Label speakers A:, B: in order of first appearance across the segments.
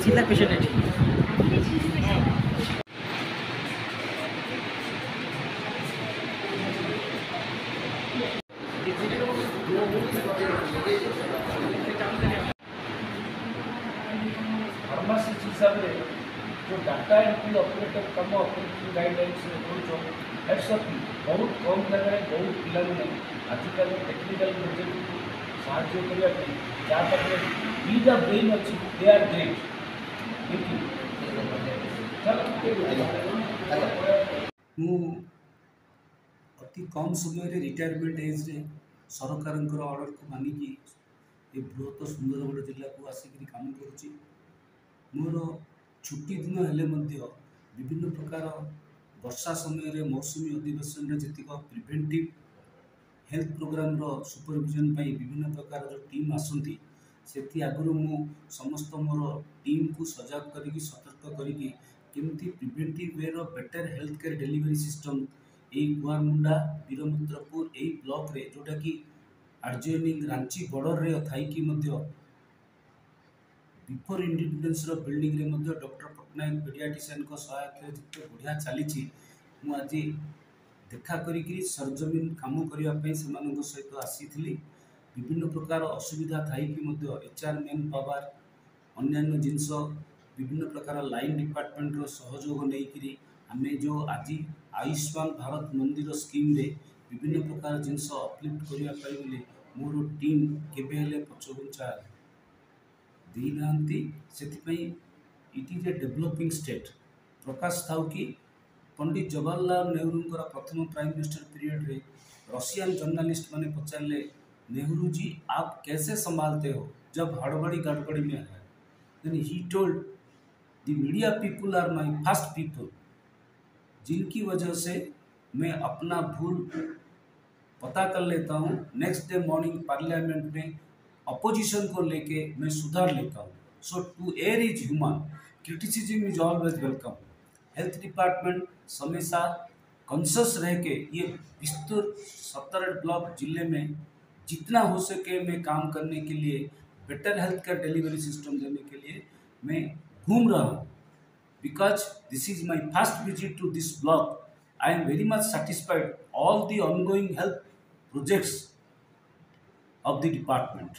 A: जिला patient
B: pharmacist हिसाब से जो डाटा एंट्री ऑपरेटर कम ऑपरेटिंग गाइडलाइंस बहुत कम जगह बहुत पिला आजिकल टेक्निकल प्रोजेक्ट साहाଯ୍य करने जहाँ पाखे दीटा ब्रेन अच्छी दे आर ग्रेट
C: मु अति कम समय रिटायरमेंट एज रे सरकार ऑर्डर को मानिकी ये बृहत सुंदरगढ़ जिला को आसिक काम करुच्ची मोर छुट्टी दिन हेले विभिन्न प्रकार वर्षा समय मौसुमी अधिवेशन जीतक प्रिवेंटिव हेल्थ प्रोग्राम सुपरविजन विभिन्न प्रकार जो टीम आसती से आगु मु समस्त मोर टीम को सजाग करी सतर्क करी केमती preventive way better health care delivery system यही कुआमुंडा वीरभद्रपुर यही ब्लॉक रे जोटा कि आरजेनिंग रांची बॉर्डर रे थाई कि बिफोर इंडिपेंडेंस बिल्डिंग रे डॉक्टर पट्टनायक पेडियाट्रिशियन को सहायता जिते बढ़िया चली आज देखा करी सरजमीन काम करने सहित आसी विभिन्न प्रकार असुविधा थाई कि एचआर मैन पावर अन्यान्य जिनस विभिन्न प्रकार लाइन डिपार्टमेंट रो सहयोग नहीं आम जो आज आयुष्मान भारत मंदिर स्कीम रे विभिन्न प्रकार जिनस अपलिफ्ट करने मोर टीम केबे पछगुंचा देना से it is a developing state प्रकाश थाउ कि पंडित जवाहरलाल नेहरू प्रथम प्राइम मिनिस्टर पीरियड रे रशियन जर्नलिस्ट माने पचारे नेहरू जी आप कैसे संभालते हो जब हड़बड़ी गड़बड़ी में है then he told the media people are my first people जिनकी वजह से मैं अपना भूल पता कर लेता हूँ नेक्स्ट डे मॉर्निंग पार्लियामेंट में अपोजिशन को लेके मैं सुधार लेता हूँ so to err is human criticism is always welcome health department हमेशा कॉन्शियस रह के ये विस्तृत 17 ब्लॉक जिले में जितना हो सके मैं काम करने के लिए better health care delivery system देने के लिए मैं घूम रहा हूँ because this is my first visit to this block I am very much satisfied all the ongoing health projects of the department.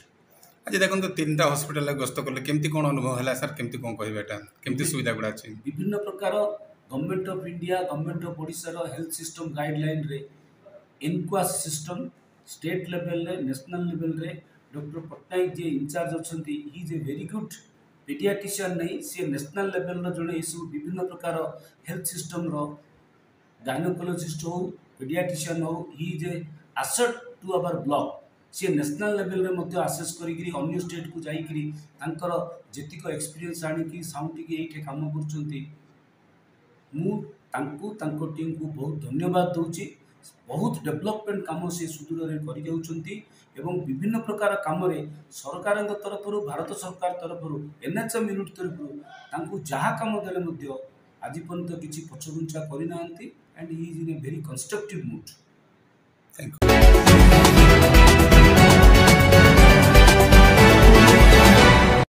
D: आज देखो तीन हॉस्पिटल गस्त कले केमती कौन अनुभव है सर केमती कौन कहबेटा केमती सुविधा गुड़ा अछि
C: विभिन्न प्रकार government of India government of Odisha रो हेल्थ सिस्टम गाइडलाइन रे इनक्वास सिस्टम स्टेट लेवल रे नेशनल लेवल रे डॉक्टर पट्टनायक जे इंचार्ज अछंती he is a very good paediatrician नहीं सी नेशनल लेवल रो जड़े सब विभिन्न प्रकार हेल्थ सिस्टम रो गायनोकोलॉजिस्ट हो पेडियाट्रिशियन हो he is a asset to our block सी नेशनल लेवल रे आसेस करी अन्य स्टेट को जाइकरी तांकर जेतिक एक्सपीरियंस आनिकी साउंडी एठे काम करछंती मु तांको तांको टीम को बहुत धन्यवाद दूची बहुत डेवलपमेंट काम से सुदूर रे करि जाउछंती एवं विभिन्न प्रकार काम रे सरकार तरफ भारत सरकार तरफ एनएचएम यूनिट तरफ तांको जहा काम देले मध्य आज पर्यंत किसी पछगुंचा करि नांती and he is in a very constructive mood.
D: Thank you.